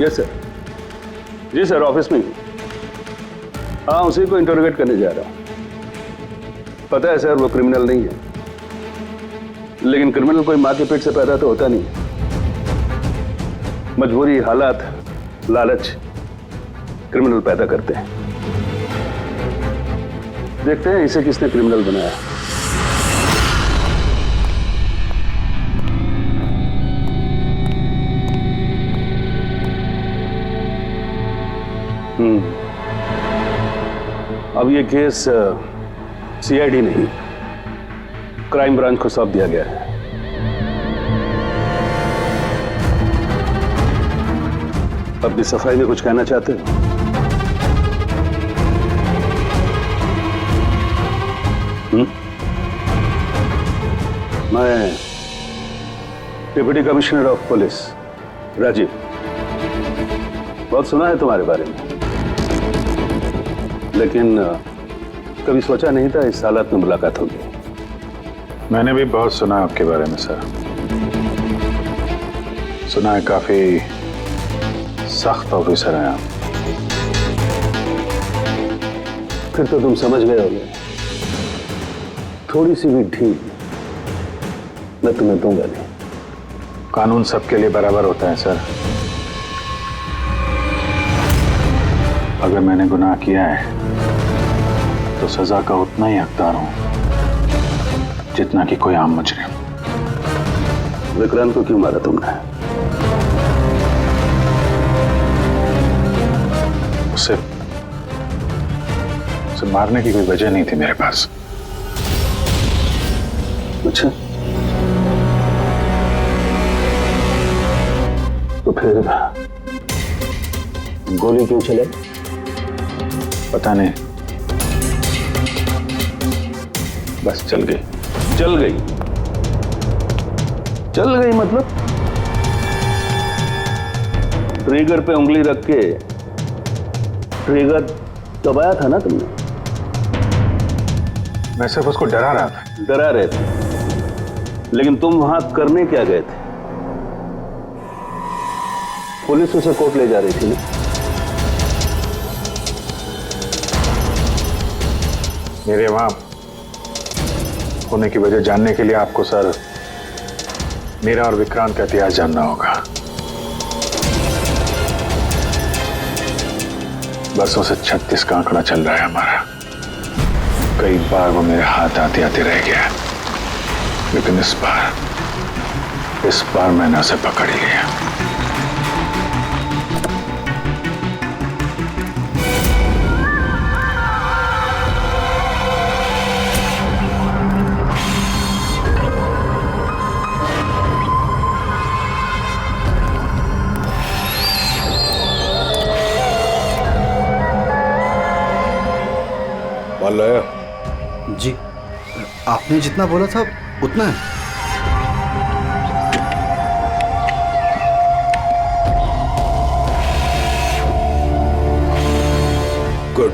Yes sir. जी sir, office में ही। हाँ, उसी को इंटरोगेट करने जा रहा हूँ। पता है सर, वो क्रिमिनल नहीं है, लेकिन क्रिमिनल कोई माँ के पेट से पैदा तो होता नहीं। मजबूरी, हालात, लालच क्रिमिनल पैदा करते हैं। देखते हैं इसे किसने क्रिमिनल बनाया। अब ये केस सीआईडी नहीं, क्राइम ब्रांच को सौंप दिया गया है। अपनी सफाई में कुछ कहना चाहते हो? मैं deputy commissioner of police Rajiv, बहुत सुना है तुम्हारे बारे में, लेकिन कभी सोचा नहीं था इस हालत में मुलाकात होगी। मैंने भी बहुत सुना आपके बारे में सर। सुना है काफी सख्त ऑफिसर हैं आप। फिर तो तुम समझ गए होगे, थोड़ी सी भी ढील मैं तुम्हें दूंगा नहीं। कानून सबके लिए बराबर होता है सर। अगर मैंने गुनाह किया है तो सजा का उतना ही हकदार हूं जितना कि कोई आम मुजरिम। विक्रांत को क्यों मारा तुमने? उसे मारने की कोई वजह नहीं थी मेरे पास। अच्छा, तो फिर गोली क्यों चलाई? पता नहीं, बस चल गई। चल गई? चल गई मतलब? ट्रिगर पे उंगली रख के ट्रिगर दबाया था ना तुमने? मैं सिर्फ उसको डरा रहा था। डरा रहे थे, लेकिन तुम वहां करने क्या गए थे? पुलिस उसे कोर्ट ले जा रही थी ना? मेरे वहां होने की वजह जानने के लिए आपको सर मेरा और विक्रांत का इतिहास जानना होगा। बरसों से 36 का आंकड़ा चल रहा है हमारा। कई बार वो मेरे हाथ आते आते रह गया, लेकिन इस बार मैंने उसे पकड़ लिया। माल लाया? जी, आपने जितना बोला था उतना है। गुड।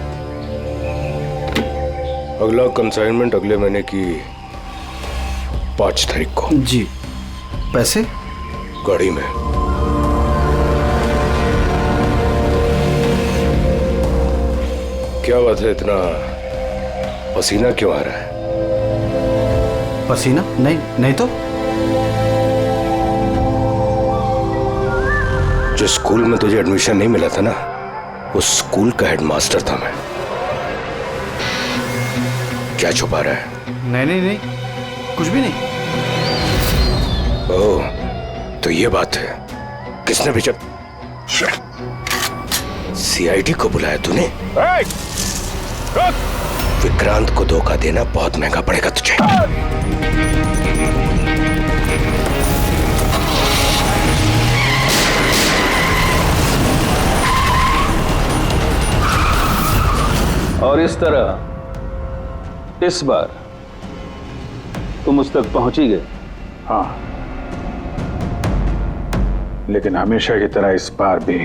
अगला कंसाइनमेंट अगले महीने की 5 तारीख को। जी। पैसे? गाड़ी में। क्या बात है, इतना पसीना क्यों आ रहा है? पसीना? नहीं तो। जिस स्कूल में तुझे एडमिशन नहीं मिला था ना, उस स्कूल का हेडमास्टर था मैं। क्या छुपा रहा है? नहीं, कुछ भी नहीं। ओह, तो ये बात है। किसने भेजा? सीआईडी को बुलाया तूने? विक्रांत को धोखा देना बहुत महंगा पड़ेगा तुझे। और इस तरह इस बार तुम उस तक पहुंच ही गए। हाँ, लेकिन हमेशा की तरह इस बार भी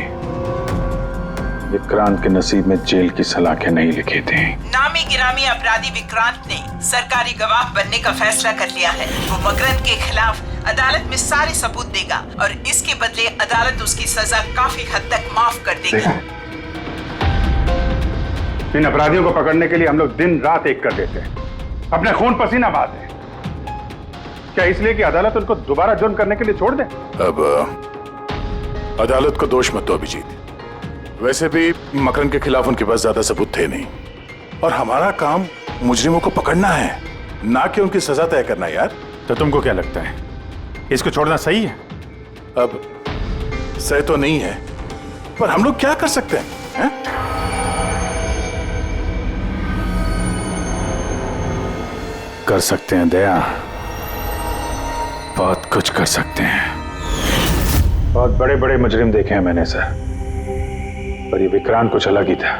विक्रांत के नसीब में जेल की सलाखें नहीं लिखी थी। नामी गिरामी अपराधी विक्रांत ने सरकारी गवाह बनने का फैसला कर लिया है। वो मकरंद के खिलाफ अदालत में सारे सबूत देगा और इसके बदले अदालत उसकी सजा काफी हद तक माफ कर देगी। इन अपराधियों को पकड़ने के लिए हम लोग दिन रात एक कर देते हैं, अपने खून पसीना बहाते हैं। क्या इसलिए कि अदालत उनको दोबारा जुर्म करने के लिए छोड़ दे? अब अदालत को दोष मत दो अभिजीत। वैसे भी मकरन के खिलाफ उनके पास ज्यादा सबूत थे नहीं, और हमारा काम मुजरिमों को पकड़ना है, ना कि उनकी सजा तय करना। यार तो तुमको क्या लगता है, इसको छोड़ना सही है? अब सही तो नहीं है, पर हम लोग क्या कर सकते हैं? कर सकते हैं दया, बहुत कुछ कर सकते हैं। बहुत बड़े बड़े मुजरिम देखे हैं मैंने सर, पर ये विक्रांत कुछ अलग ही था।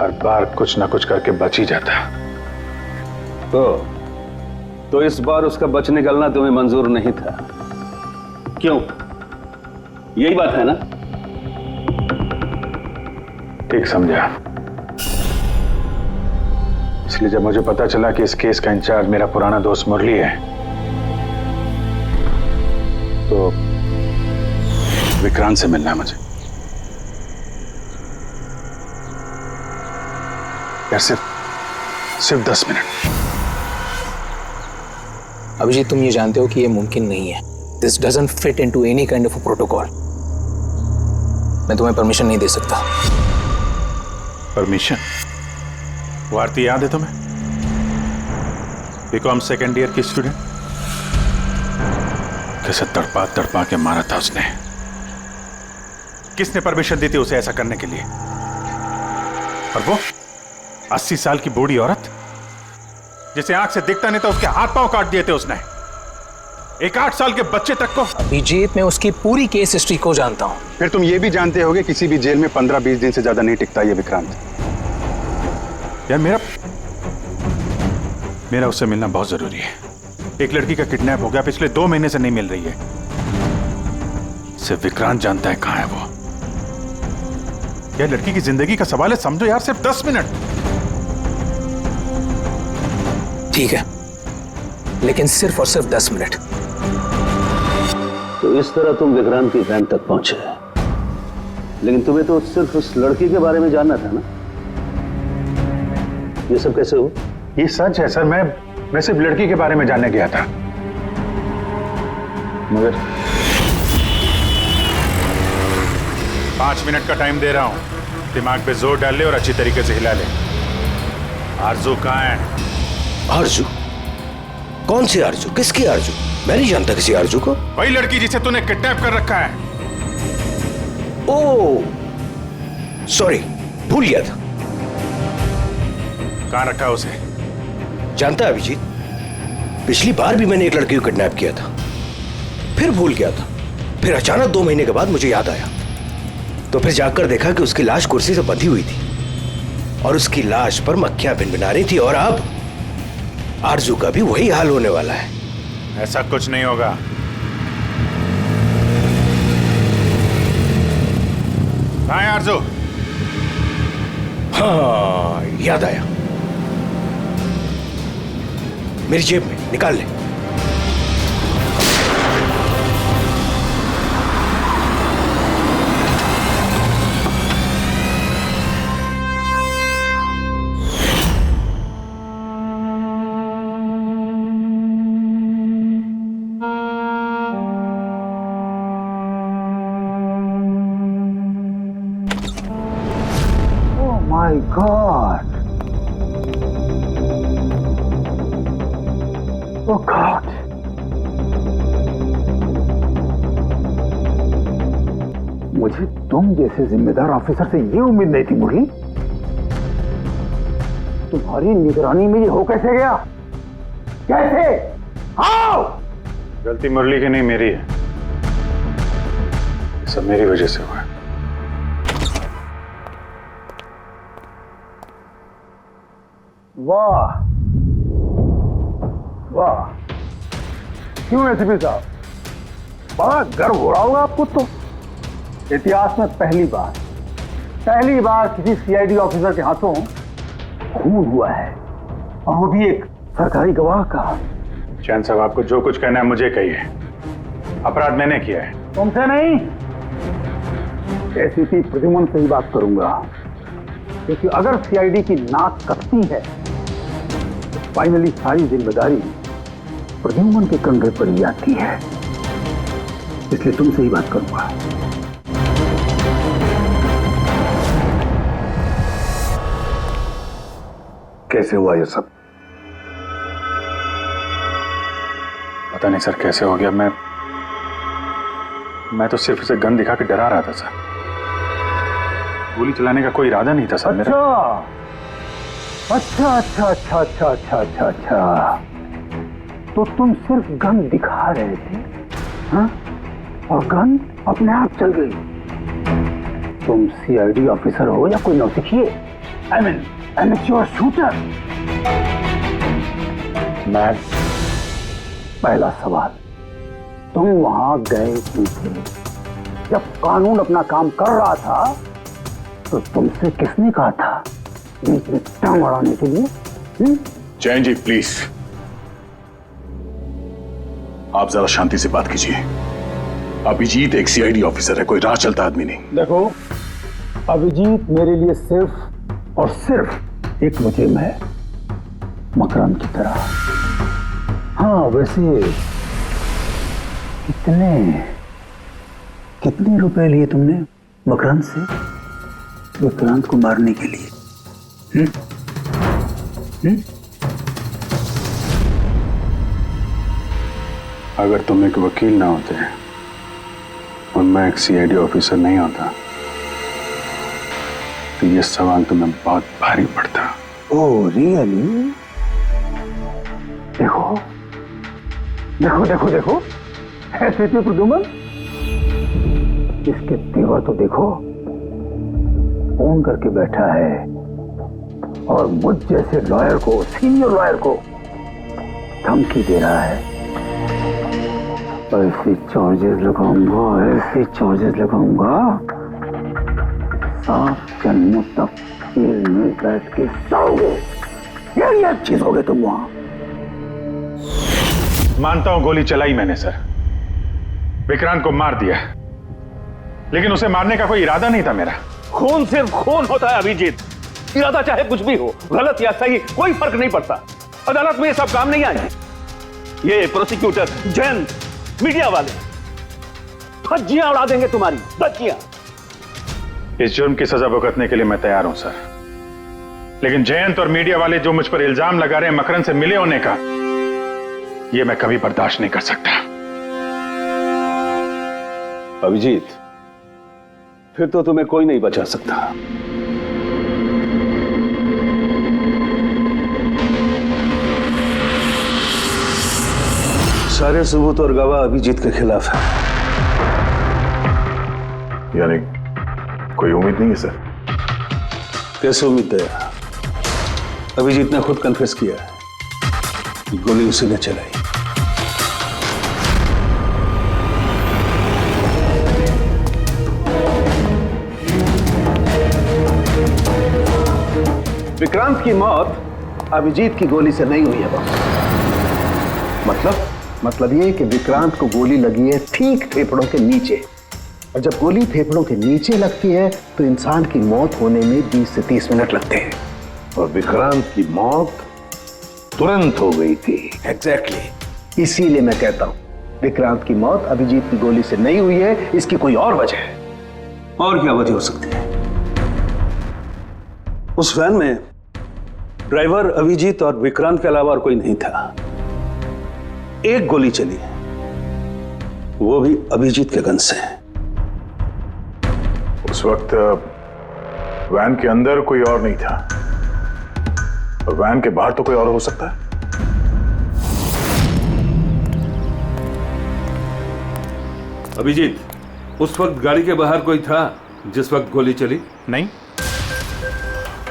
हर बार कुछ ना कुछ करके बच ही जाता। तो इस बार उसका बच निकलना तुम्हें मंजूर नहीं था, क्यों? यही बात है ना? ठीक समझा। इसलिए जब मुझे पता चला कि इस केस का इंचार्ज मेरा पुराना दोस्त मुरली है, तो विक्रांत से मिलना है मुझे। यार सिर्फ 10 मिनट। अभिजीत, तुम ये जानते हो कि ये मुमकिन नहीं है। This doesn't fit into any kind of a protocol. मैं तुम्हें परमिशन नहीं दे सकता। परमिशन? वो आरती याद है तुम्हें? बीकॉम सेकेंड ईयर की स्टूडेंट, कैसे तड़पा तड़पा के मारा था उसने। किसने परमिशन दी थी उसे ऐसा करने के लिए? और वो 80 साल की बूढ़ी औरत जिसे आंख से दिखता नहीं था, उसके हाथ पांव काट दिए थे उसने। एक 8 साल के बच्चे तक को। अभिजीत, मैं उसकी पूरी केस हिस्ट्री को जानता हूं। फिर तुम ये भी जानते होगे किसी भी जेल में 15-20 दिन से ज्यादा नहीं टिकता ये विक्रांत। यार मेरा उससे मिलना बहुत जरूरी है। एक लड़की का किडनैप हो गया, पिछले 2 महीने से नहीं मिल रही है। सिर्फ विक्रांत जानता है कहां है वो। यह लड़की की जिंदगी का सवाल है, समझो यार, सिर्फ 10 मिनट। ठीक है, लेकिन सिर्फ और सिर्फ 10 मिनट। तो इस तरह तुम विक्रांत की वैन तक पहुंचे, लेकिन तुम्हें तो सिर्फ उस लड़की के बारे में जानना था ना? ये सब कैसे हो? ये सच है सर, मैं सिर्फ लड़की के बारे में जानने गया था, मगर 5 मिनट का टाइम दे रहा हूं। दिमाग पे जोर डाल ले और अच्छी तरीके से हिला ले। आरजू कहां है? आरजू? कौन सी आरजू? किसकी आरजू? मैं नहीं जानता किसी आरजू को। वही लड़की जिसे तूने किडनैप कर रखा है। ओह सॉरी, भूल गया था। कहां रखा है उसे? जानता है अभिजीत, पिछली बार भी मैंने एक लड़की को किडनैप किया था, फिर भूल गया था। फिर अचानक 2 महीने के बाद मुझे याद आया, तो फिर जाकर देखा कि उसकी लाश कुर्सी से बंधी हुई थी और उसकी लाश पर मक्खियां भिनभिना रही थी। और अब आरजू का भी वही हाल होने वाला है। ऐसा कुछ नहीं होगा। कहां है आरजू? हाँ, याद आया, मेरी जेब में, निकाल ले। My God! Oh God! मुझे तुम जैसे जिम्मेदार ऑफिसर से ये उम्मीद नहीं थी मुरली। तुम्हारी निगरानी में ये हो कैसे गया? कैसे? आओ! गलती मुरली की नहीं, मेरी है। ये सब मेरी वजह से हुआ है। वाह वाह, क्यों एसीपी साहब, बड़ा गर्व हो रहा होगा आपको। तो इतिहास में पहली बार किसी सीआईडी ऑफिसर के हाथों खून हुआ है, और वो भी एक सरकारी गवाह का। चैन साहब, आपको जो कुछ कहना है मुझे कहिए। अपराध मैंने किया है। तुमसे नहीं, एसीपी प्रद्युम्न से ही बात करूंगा, क्योंकि अगर सीआईडी की नाक कटती है तो फाइनली सारी जिम्मेदारी प्रद्युम्न के कंधे पर ही आती है, इसलिए तुमसे ही बात करूंगा। कैसे हुआ ये सब? पता नहीं सर कैसे हो गया। मैं तो सिर्फ उसे गन दिखा के डरा रहा था सर। गोली चलाने का कोई इरादा नहीं था सर मेरा। अच्छा, तो तुम सिर्फ गन दिखा रहे थे, हाँ? और गन अपने आप चल गई। तुम सीआईडी ऑफिसर हो या कोई नौसिखिए? I mean amateur shooter. मैं पहला सवाल, तुम वहां गए क्यों थे? जब कानून अपना काम कर रहा था तो तुमसे किसने कहा था बीच में टांग अड़ाने के लिए? जैन जी प्लीज, आप जरा शांति से बात कीजिए। अभिजीत एक सीआईडी ऑफिसर है, कोई राह चलता आदमी नहीं। देखो, अभिजीत मेरे लिए सिर्फ और सिर्फ एक मुजरिम है, मकरंद की तरह। हाँ, वैसे कितने रुपए लिए तुमने मकरंद से विक्रांत को मारने के लिए? अगर तुम एक वकील ना होते और मैं एक सीआईडी ऑफिसर नहीं होता तो ये सवाल तुम्हें बहुत भारी पड़ता। Oh really? देखो ऐसे थे प्रद्युम्न, इसके तेवर तो देखो, फोन करके बैठा है और मुझ जैसे लॉयर को, सीनियर लॉयर को धमकी दे रहा है। ऐसे चार्जेस लगाऊंगा, आप जन्मों तक जेल में बैठ के सड़ोगे। यही चीज हो गए तुम वहां। मानता हूं गोली चलाई मैंने सर, विक्रांत को मार दिया, लेकिन उसे मारने का कोई इरादा नहीं था मेरा। खून सिर्फ खून होता है अभिजीत, इरादा चाहे कुछ भी हो, गलत या सही कोई फर्क नहीं पड़ता। अदालत में ये सब काम नहीं आए। ये प्रोसिक्यूटर, जैन, मीडिया वाले धज्जियां उड़ा देंगे तुम्हारी, धज्जियां। इस जुर्म की सजा भुगतने के लिए मैं तैयार हूं सर, लेकिन जयंत और मीडिया वाले जो मुझ पर इल्जाम लगा रहे हैं मकरंद से मिले होने का, यह मैं कभी बर्दाश्त नहीं कर सकता। अभिजीत, फिर तो तुम्हें कोई नहीं बचा सकता। सारे सबूत और गवाह अभिजीत के खिलाफ है। यानी कोई उम्मीद नहीं है सर? कैसे उम्मीद है? अभिजीत ने खुद कन्फेस किया है कि गोली उसी ने चलाई। विक्रांत की मौत अभिजीत की गोली से नहीं हुई है बॉस। मतलब ये कि विक्रांत को गोली लगी है ठीक फेफड़ों के नीचे, और जब गोली फेफड़ों के नीचे लगती है तो इंसान की मौत होने में 20 से 30 मिनट लगते हैं, और विक्रांत की मौत तुरंत हो गई थी। एग्जैक्टली, इसीलिए मैं कहता हूं विक्रांत की मौत अभिजीत की गोली से नहीं हुई है, इसकी कोई और वजह है। और क्या वजह हो सकती है? उस वैन में ड्राइवर अभिजीत और विक्रांत के अलावा और कोई नहीं था। एक गोली चली है, वो भी अभिजीत के गन से। उस वक्त वैन के अंदर कोई और नहीं था, और वैन के बाहर तो कोई और हो सकता है। अभिजीत, उस वक्त गाड़ी के बाहर कोई था जिस वक्त गोली चली? नहीं,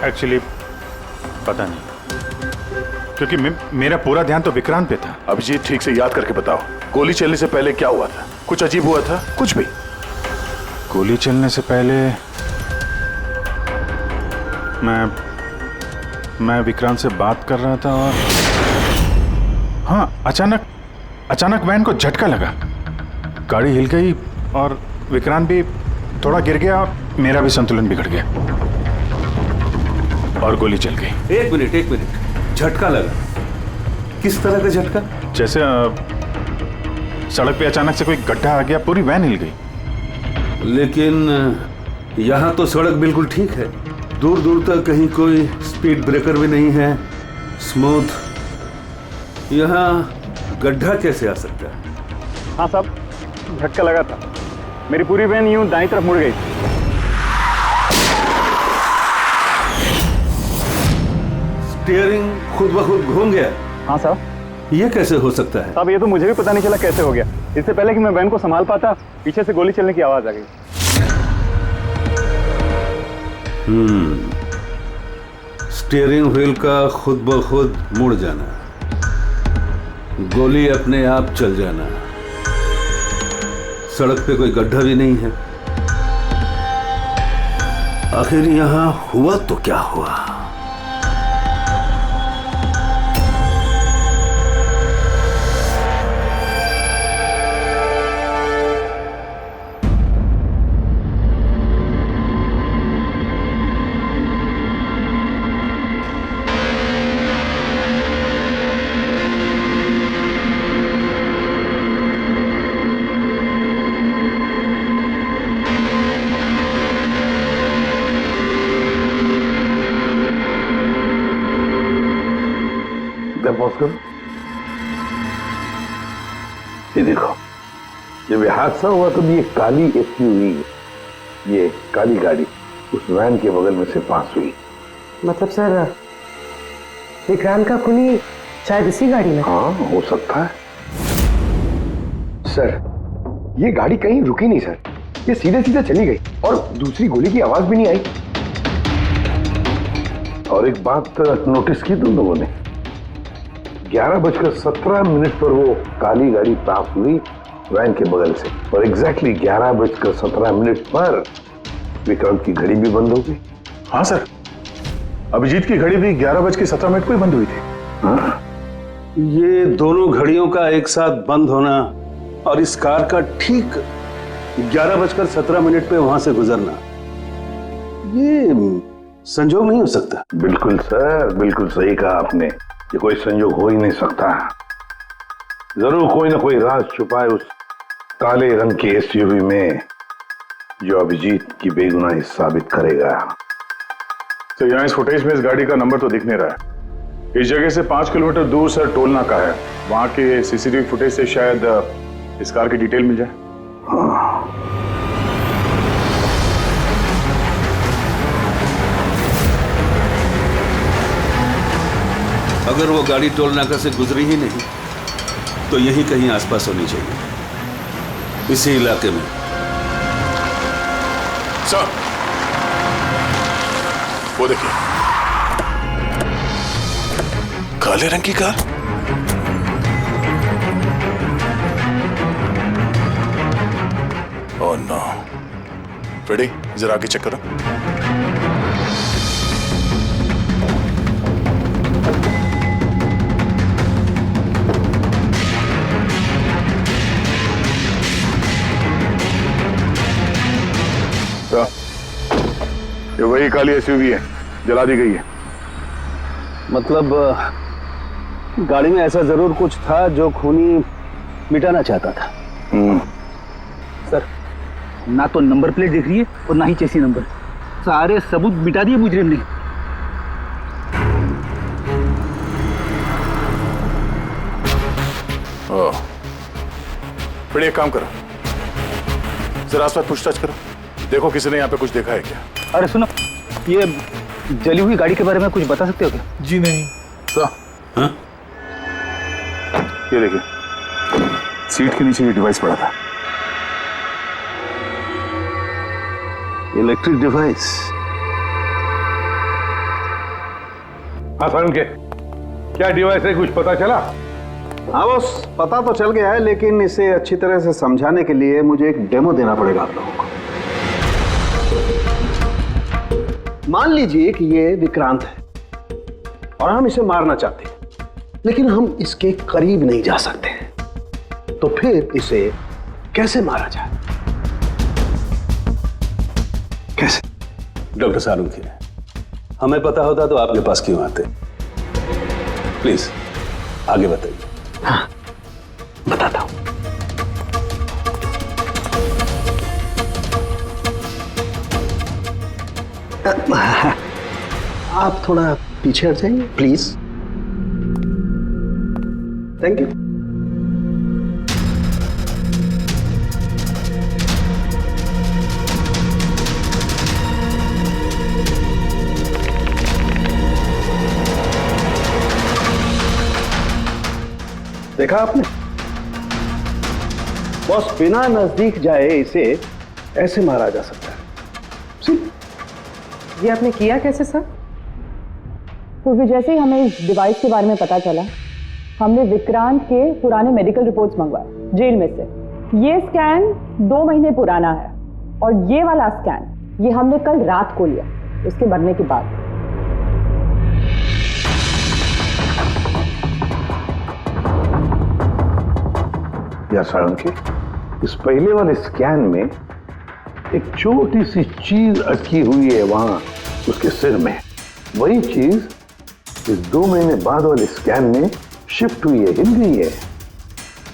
एक्चुअली पता नहीं, क्योंकि मेरा पूरा ध्यान तो विक्रांत पे था। अभिजीत, ठीक से याद करके बताओ, गोली चलने से पहले क्या हुआ था? कुछ अजीब हुआ था? कुछ भी? गोली चलने से पहले मैं विक्रांत से बात कर रहा था, हाँ, अचानक वैन को झटका लगा, गाड़ी हिल गई और विक्रांत भी थोड़ा गिर गया और मेरा भी संतुलन बिगड़ गया और गोली चल गई। एक मिनट, झटका लगा? किस तरह का झटका? जैसे सड़क पे अचानक से कोई गड्ढा आ गया, पूरी वैन हिल गई। लेकिन यहाँ तो सड़क बिल्कुल ठीक है, दूर दूर तक कहीं कोई स्पीड ब्रेकर भी नहीं है, स्मूथ। यहाँ गड्ढा कैसे आ सकता है? हाँ साहब, झटका लगा था, मेरी पूरी वैन यूं दाईं तरफ मुड़ गई। स्टीयरिंग खुद ब खुद घूम गया? हाँ साहब। ये कैसे हो सकता है? साहब ये तो मुझे भी पता नहीं चला कैसे हो गया। इससे पहले कि मैं वैन को संभाल पाता, पीछे से गोली चलने की आवाज आ गई। स्टीयरिंग व्हील का खुद ब खुद मुड़ जाना, गोली अपने आप चल जाना, सड़क पे कोई गड्ढा भी नहीं है। आखिर यहां हुआ तो क्या हुआ? ये देखो, जब ये हादसा हुआ तो ये काली एसयूवी, ये काली गाड़ी उस वैन के बगल में से पास हुई। मतलब सर, विक्रांत का खूनी शायद इसी गाड़ी में? हाँ, हो सकता है। सर, ये गाड़ी कहीं रुकी नहीं सर, ये सीधे सीधे चली गई और दूसरी गोली की आवाज भी नहीं आई। और एक बात नोटिस की तुम लोगों ने, 11:17 पर वो काली गाड़ी पास हुई वैन के बगल से और एग्जैक्टली 11:17 पर विक्रांत की घड़ी भी बंद हो गई। हाँ सर, अभिजीत की घड़ी भी 11:17 को ही बंद हुई थी। हाँ? ये दोनों घड़ियों का एक साथ बंद होना और इस कार का ठीक 11:17 पे वहां से गुजरना, ये संजोग नहीं हो सकता। बिल्कुल सर, बिल्कुल सही कहा आपने, ये कोई संयोग हो ही नहीं सकता। जरूर कोई ना कोई राज छुपा है उस काले रंग के एसयूवी में, जो अभिजीत की बेगुनाही साबित करेगा। तो यहाँ इस फुटेज में इस गाड़ी का नंबर तो दिख नहीं रहा है। इस जगह से 5 किलोमीटर दूर सर टोल नाका है, वहां के सीसीटीवी फुटेज से शायद इस कार की डिटेल मिल जाए। हाँ। अगर वो गाड़ी टोल नाका से गुजरी ही नहीं तो यहीं कहीं आसपास होनी चाहिए, इसी इलाके में। सर, वो देखिए, काले रंग की कार। Oh no. फ्रेडी, जरा आगे चेक करो। ये वही काली एसयूवी है, जला दी गई है। मतलब गाड़ी में ऐसा जरूर कुछ था जो खूनी मिटाना चाहता था। सर, ना तो नंबर प्लेट दिख रही है और ना ही चेसी नंबर, सारे सबूत मिटा दिए मुजरिम ने। ओह, फिर एक काम करो, जरा आसपास पूछताछ करो, देखो किसी ने यहाँ पे कुछ देखा है क्या। अरे सुनो, ये जली हुई गाड़ी के बारे में कुछ बता सकते हो क्या? जी नहीं। हाँ? ये देखिए, सीट के नीचे ये डिवाइस पड़ा था। Electric device. आसान के क्या डिवाइस है, कुछ पता चला? हाँ बस, पता तो चल गया है, लेकिन इसे अच्छी तरह से समझाने के लिए मुझे एक डेमो देना पड़ेगा आप लोगों को। मान लीजिए कि ये विक्रांत है और हम इसे मारना चाहते हैं, लेकिन हम इसके करीब नहीं जा सकते। तो फिर इसे कैसे मारा जाए? कैसे? डॉक्टर सालुंखे, हमें पता होता तो आपके पास क्यों आते? प्लीज आगे बताइए। हाँ, बताता हूं। आप थोड़ा पीछे हट जाइए प्लीज। Thank you. देखा आपने? बॉस, बिना नजदीक जाए इसे ऐसे मारा जा सकता है। ये आपने किया कैसे सर? तो फिर जैसे ही हमें इस डिवाइस के बारे में पता चला, हमने विक्रांत के पुराने मेडिकल रिपोर्ट्स मंगवाए जेल में से। ये स्कैन 2 महीने पुराना है और ये वाला स्कैन ये हमने कल रात को लिया उसके मरने के बाद। या सालुंखे, इस पहले वाले स्कैन में एक छोटी सी चीज अटकी हुई है वहां उसके सिर में। वही चीज इस 2 महीने बाद वाले स्कैन में शिफ्ट हुई है, हिल गई है,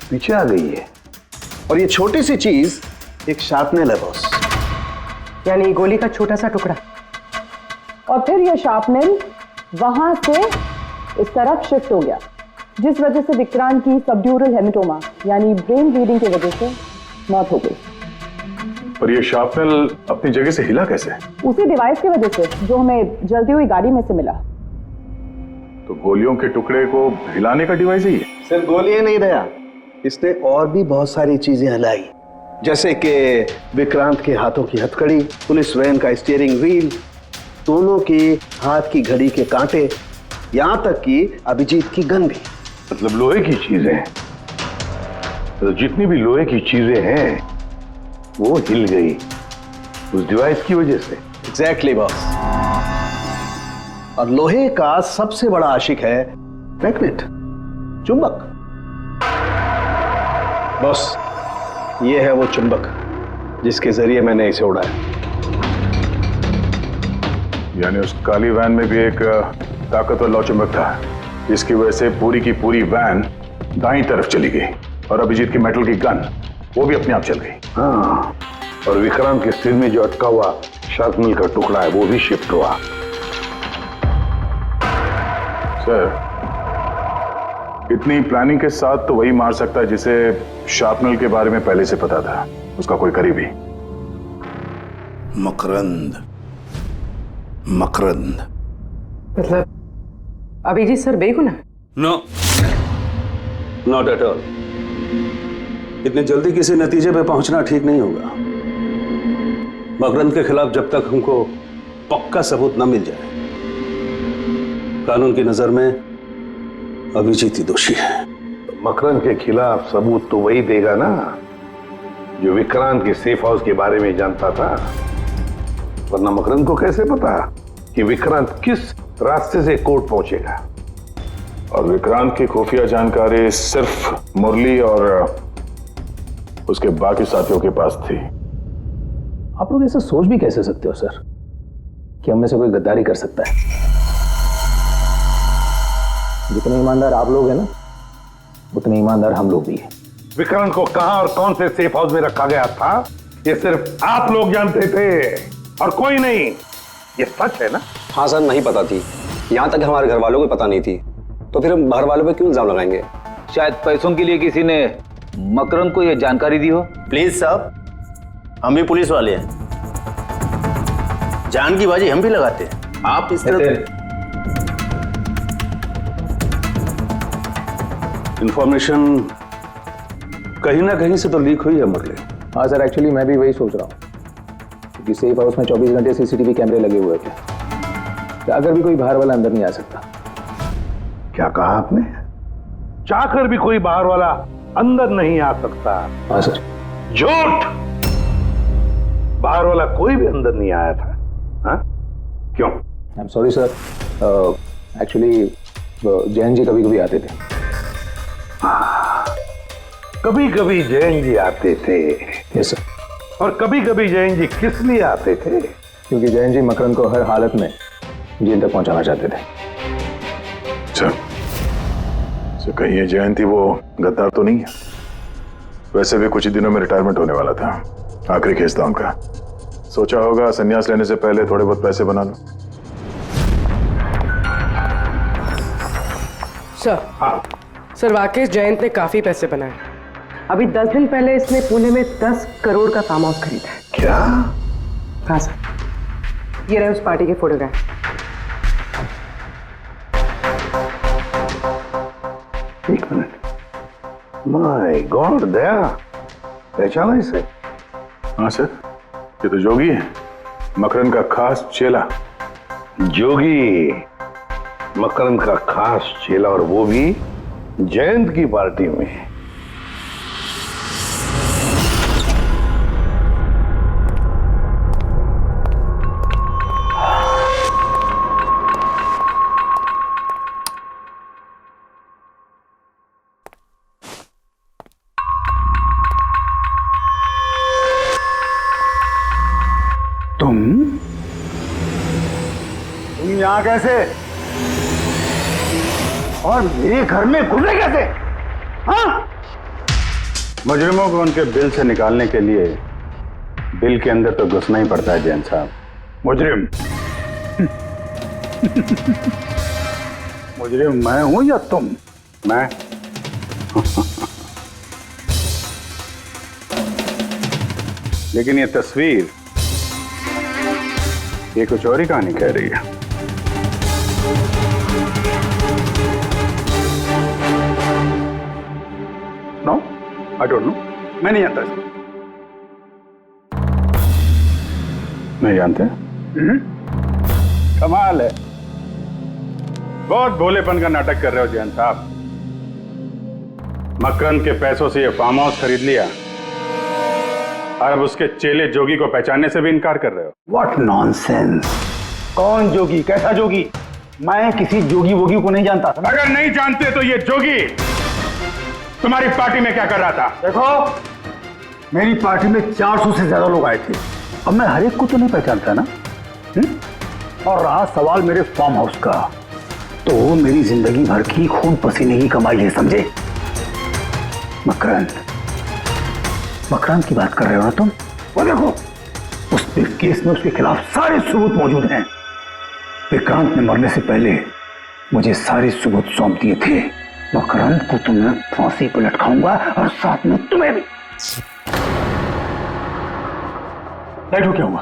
पीछे आ गई है। और ये छोटी सी चीज एक शार्पनेल है बॉस, यानी गोली का छोटा सा टुकड़ा। और फिर ये शार्पनेल वहां से इस तरफ शिफ्ट हो गया, जिस वजह से विक्रांत की सबड्यूरल हेमेटोमा यानी ब्रेन ब्लीडिंग की वजह से मौत हो गई। पर ये शार्पनेल अपनी जगह से हिला कैसे? उसी डिवाइस की वजह से जो हमें जलती हुई गाड़ी में से मिला। तो गोलियों के टुकड़े को हिलाने का डिवाइस ही है? सिर्फ गोलियां नहीं रहा, इसने और भी बहुत सारी चीजें हिलाई, जैसे कि विक्रांत के हाथों की हथकड़ी, पुलिस वैन का स्टीयरिंग व्हील, दोनों की हाथ की घड़ी के कांटे, यहां तक कि अभिजीत की गन भी। मतलब लोहे की चीजें, तो जितनी भी लोहे की चीजें हैं वो हिल गई उस डिवाइस की वजह से। Exactly boss. और लोहे का सबसे बड़ा आशिक है मैग्नेट, चुंबक। बॉस, ये है वो चुंबक जिसके जरिए मैंने इसे उड़ाया। यानी उस काली वैन में भी एक ताकतवर लौ चुंबक था, जिसकी वजह से पूरी की पूरी वैन दाईं तरफ चली गई और अभिजीत की मेटल की गन वो भी अपने आप चल गई। हाँ, और विक्रांत के सिर में जो अटका हुआ शार्पनेल का टुकड़ा है वो भी शिफ्ट हुआ। सर, इतनी प्लानिंग के साथ तो वही मार सकता है जिसे शार्पनेल के बारे में पहले से पता था, उसका कोई करीबी। मकरंद। मकरंद मतलब अभिजीत सर बेगुनाह? No, not at all. इतनी जल्दी किसी नतीजे पे पहुंचना ठीक नहीं होगा। मकरंद के खिलाफ जब तक हमको पक्का सबूत न मिल जाए, कानून की नजर में अभिजीत ही दोषी है। मकरंद के खिलाफ सबूत तो वही देगा ना जो विक्रांत के सेफ हाउस के बारे में जानता था, वरना मकरंद को कैसे पता कि विक्रांत किस रास्ते से कोर्ट पहुंचेगा। और विक्रांत की खुफिया जानकारी सिर्फ मुरली और उसके बाकी साथियों के पास थी। आप लोग ऐसा सोच भी कैसे सकते हो सर कि हम में से कोई गद्दारी कर सकता है? जितने ईमानदार आप लोग हैं ना, उतने ईमानदार हम लोग भी हैं। विक्रांत को कहां और कौन से सेफ हाउस में रखा गया था ये सिर्फ आप लोग जानते थे और कोई नहीं। ये सच है ना? हाँ सर, नहीं पता थी। यहाँ तक हमारे घर वालों को पता नहीं थी, तो फिर हम घर वालों पे क्यों इल्जाम लगाएंगे? शायद पैसों के लिए किसी ने मकरंद को यह जानकारी दी हो। प्लीज साहब, हम भी पुलिस वाले हैं, जान की बाजी हम भी लगाते हैं। आप इस तरह इंफॉर्मेशन कहीं ना कहीं से तो लीक हुई है मुरली। हाँ सर, एक्चुअली मैं भी वही सोच रहा हूँ, क्योंकि सेफ हाउस में 24 घंटे सीसीटीवी कैमरे लगे हुए थे, तो अगर भी कोई बाहर वाला अंदर नहीं आ सकता। क्या कहा आपने? चाहकर भी कोई बाहर वाला अंदर नहीं आ सकता? हाँ सर। झूठ! बाहर वाला कोई भी अंदर नहीं आया था। हाँ? क्यों? I am sorry sir, actually तो जैन जी कभी कभी आते थे। कभी कभी जैन जी आते थे। Yes sir. और कभी कभी जैन जी किस लिए आते थे? क्योंकि जैन जी मकरंद को हर हालत में जेल तक पहुंचाना चाहते थे। अच्छा, तो कहीं ये जयंती वो गद्दार तो नहीं है? वैसे भी कुछ ही दिनों में रिटायरमेंट होने वाला था, आखिरी केस था उनका। सोचा होगा संन्यास लेने से पहले थोड़े बहुत पैसे बना लो। सर, सर वाकई जयंत ने काफी पैसे बनाए। अभी 10 दिन पहले इसने पुणे में 10 करोड़ का फार्म हाउस खरीदा है। क्या? हाँ सर, ये रहे उस पार्टी के फोटोग्राफ। एक मिनट, माय गॉड, दया पहचाना इसे? हाँ सर, ये तो जोगी है, मकरंद का खास चेला। जोगी, मकरंद का खास चेला, और वो भी जयंत की पार्टी में। तुम यहाँ कैसे और मेरे घर में घुसे कैसे? हाँ? मुजरिमों को उनके बिल से निकालने के लिए बिल के अंदर तो घुसना ही पड़ता है जैन साहब। मुजरिम मुजरिम मैं हूं या तुम? मैं लेकिन ये तस्वीर ये कुछ और ही कहानी कह रही है। नो, आई डोंट नो, मैं नहीं जानता इसको। नहीं जानते? कमाल है, बहुत भोलेपन का नाटक कर रहे हो जैन साहब। मकरंद के पैसों से ये फार्म हाउस खरीद लिया और अब उसके चेले जोगी को पहचानने से भी इनकार कर रहे हो। What nonsense! कौन जोगी? कैसा जोगी? मैं किसी जोगी वोगी को नहीं जानता। अगर नहीं जानते तो ये जोगी तुम्हारी पार्टी में क्या कर रहा था? देखो, मेरी पार्टी में 400 से ज्यादा लोग आए थे। अब मैं हर एक को तो नहीं पहचानता ना। और रहा सवाल मेरे फार्म हाउस का, तो मेरी जिंदगी भर की खून पसीने की कमाई है, समझे? मकरंद की बात कर रहे हो ना तुम? वो देखो, उस केस में उसके खिलाफ सारे सबूत मौजूद हैं। विक्रांत ने मरने से पहले मुझे सारे सबूत सौंप दिए थे। मकरंद को तो मैं फांसी पर लटकाऊंगा और साथ में तुम्हें भी। लाइट हो क्या हुआ?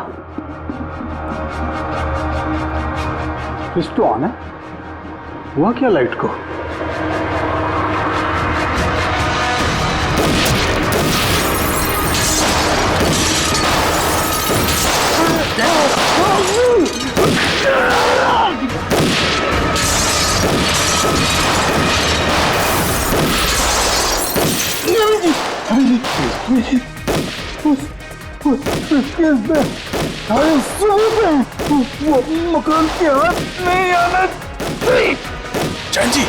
स्विच तो ऑन है, हुआ क्या लाइट को? मकान के हाथ नहीं आना चाहिए। जैन जी,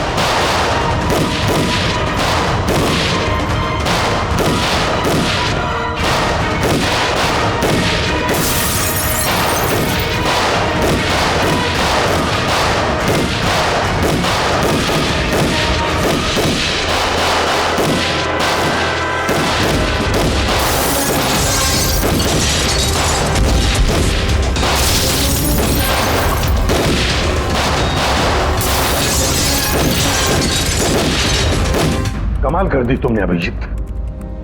कमाल कर दी तुमने अभिजीत,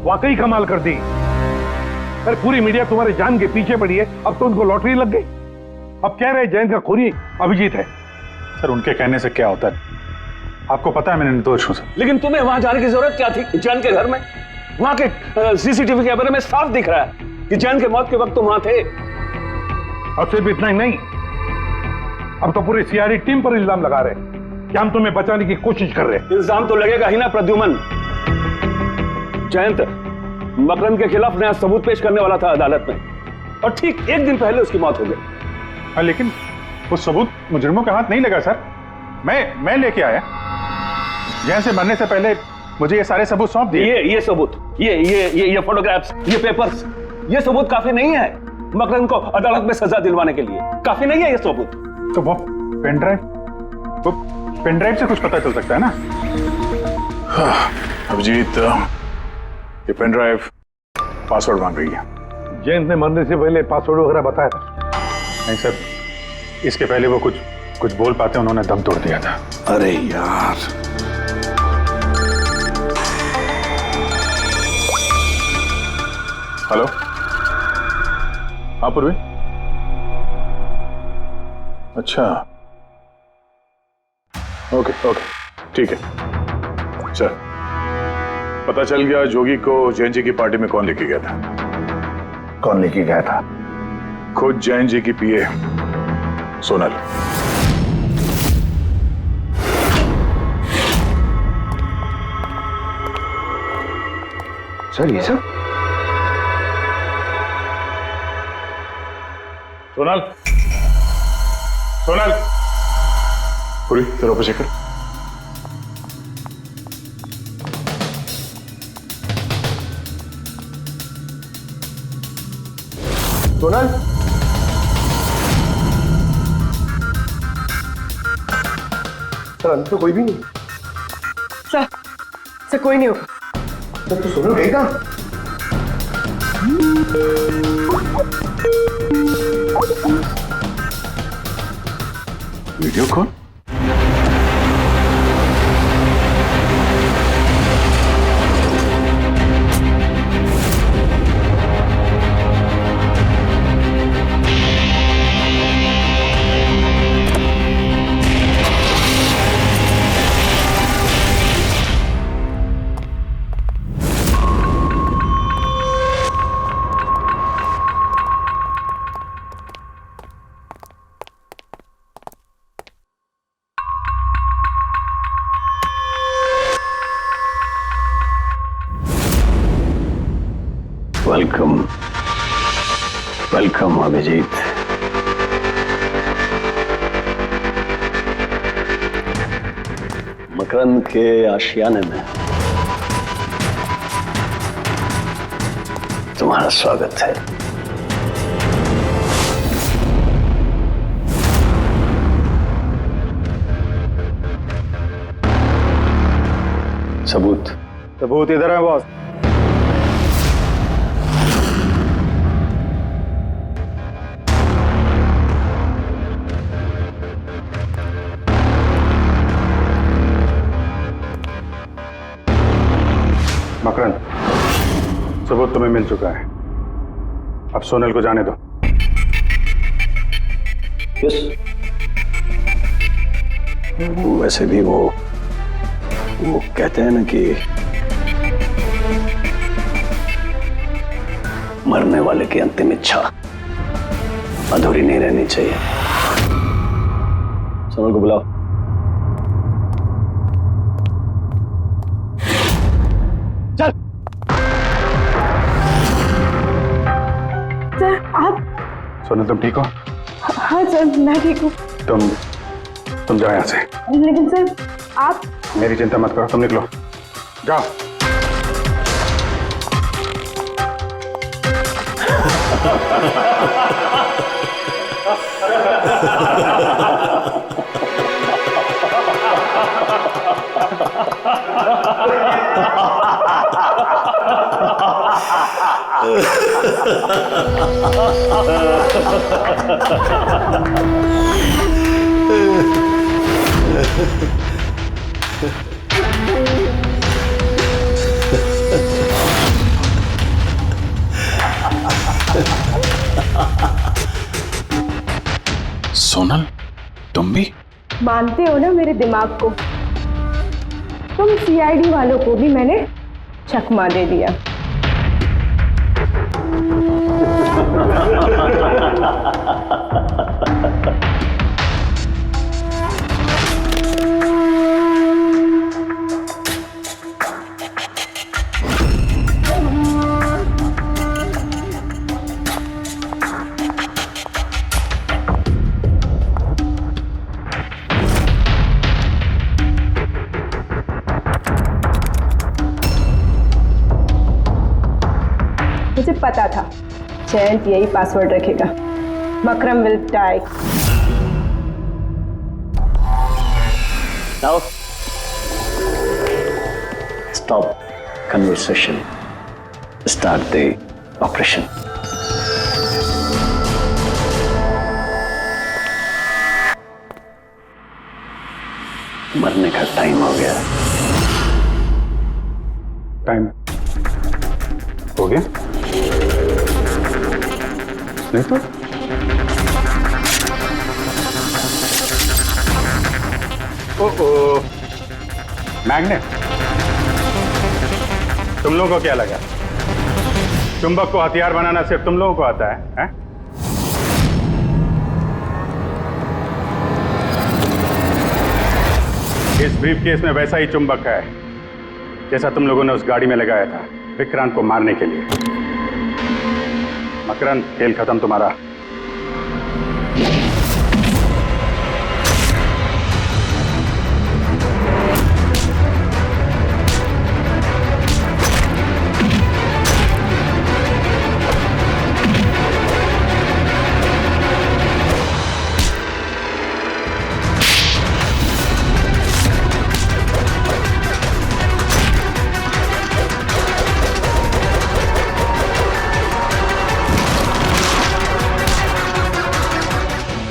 वाकई कमाल कर दी। अरे पूरी मीडिया तुम्हारे जान के पीछे पड़ी है, अब तो उनको लॉटरी लग गई। अब कह रहे जयंत का खूनी अभिजीत है। सर, उनके कहने से क्या होता है? आपको पता है मैं निर्दोष हूं सर। लेकिन तुम्हें वहां जाने की जरूरत क्या थी? जैन के घर में, वहां के सीसीटीवी कैमरे में साफ दिख रहा है कि जैन के मौत के वक्त तुम वहां थे। और सिर्फ इतना ही नहीं, अब तो पूरी सीआईडी टीम पर इल्जाम लगा रहे हैं कि हम तुम्हें बचाने की कोशिश कर रहे हैं। इल्जाम तो लगेगा ही ना प्रद्युमन। जयंत मकरंद के खिलाफ नया सबूत पेश करने वाला था अदालत में, और ठीक एक दिन पहले उसकी मौत हो गई। लेकिन वो सबूत मुजरिमों के हाथ नहीं लगा सर। मैं लेके आया। जैन से मरने से पहले मुझे ये सारे सबूत सौंप दिए। ये सबूत, ये फोटोग्राफ्स, ये पेपर्स, ये सबूत काफी नहीं है मकरंद को अदालत में सजा दिलवाने के लिए। काफी नहीं है ये सबूत। तो वो पेन ड्राइव से कुछ पता चल सकता है ना? अभिजीत, ये पेन ड्राइव पासवर्ड मांग रही है। जयंत ने मरने से पहले पासवर्ड वगैरह बताया था? नहीं सर, इसके पहले वो कुछ बोल पाते उन्होंने दम तोड़ दिया था। अरे यार, हेलो, हाँ पूर्वी। अच्छा, ओके ठीक है। चल, पता चल गया जोगी को जैन जी की पार्टी में कौन लेके गया था। कौन लेके गया था? खुद जैन जी की पीए सोनल। सर ये सब? सोनल पूरी तेरे ऊपर चेक कर। सोनल, सर अंदर तो कोई भी नहीं। सर कोई नहीं होगा। सर तो सोनल गई कहाँ? Video call? वेलकम अभिजीत। मकरंद के आशियाने में तुम्हारा स्वागत है। सबूत इधर है बॉस। मकरंद, सबूत तुम्हें मिल चुका है, अब सोनल को जाने दो। यस। वैसे भी वो कहते हैं ना कि मरने वाले की अंतिम इच्छा अधूरी नहीं रहनी चाहिए। सोनल को बुलाओ। सोनल तुम ठीक हो? हाँ सर, मैं ठीक हूँ। तुम जाओ यहाँ से। लेकिन सर आप। मेरी चिंता मत करो, तुम निकलो, जाओ। सोनल, तुम भी मानते हो ना मेरे दिमाग को? तुम सीआईडी वालों को भी मैंने चकमा दे दिया। पता था जयंत यही पासवर्ड रखेगा। Makram will die. Now, stop conversation. Start the operation. मरने का टाइम हो गया। टाइम हो गया? नहीं तो ओह, मैग्नेट। तुम लोगों को क्या लगा चुंबक को हथियार बनाना सिर्फ तुम लोगों को आता है? इस ब्रीफकेस में वैसा ही चुंबक है जैसा तुम लोगों ने उस गाड़ी में लगाया था विक्रांत को मारने के लिए। मकरन, खेल खत्म तुम्हारा।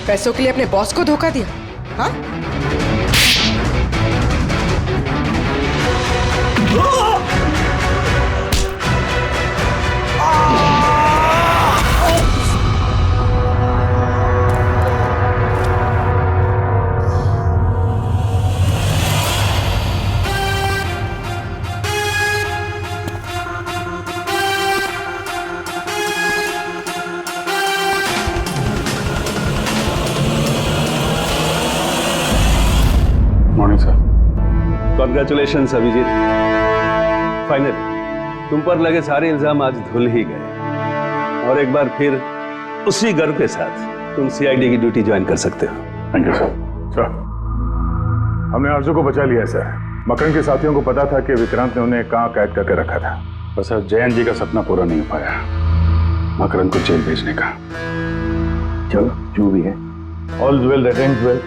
पैसों के लिए अपने बॉस को धोखा दिया? हाँ? कॉन्ग्रेचुलेशन अभिजीत, फाइनली तुम पर लगे सारे इल्जाम आज धुल ही गए और एक बार फिर उसी गर्व के साथ तुम सीआईडी की ड्यूटी ज्वाइन कर सकते हो। Thank you sir. सर, हमने आरजू को बचा लिया है सर। मकरन के साथियों को पता था कि विक्रांत ने उन्हें कहाँ कैद करके रखा था, बस सर जयंत जी का सपना पूरा नहीं हो पाया मकरन को जेल भेजने का। चलो जो भी है, all well that ends well.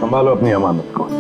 संभालो अपनी अमानत को।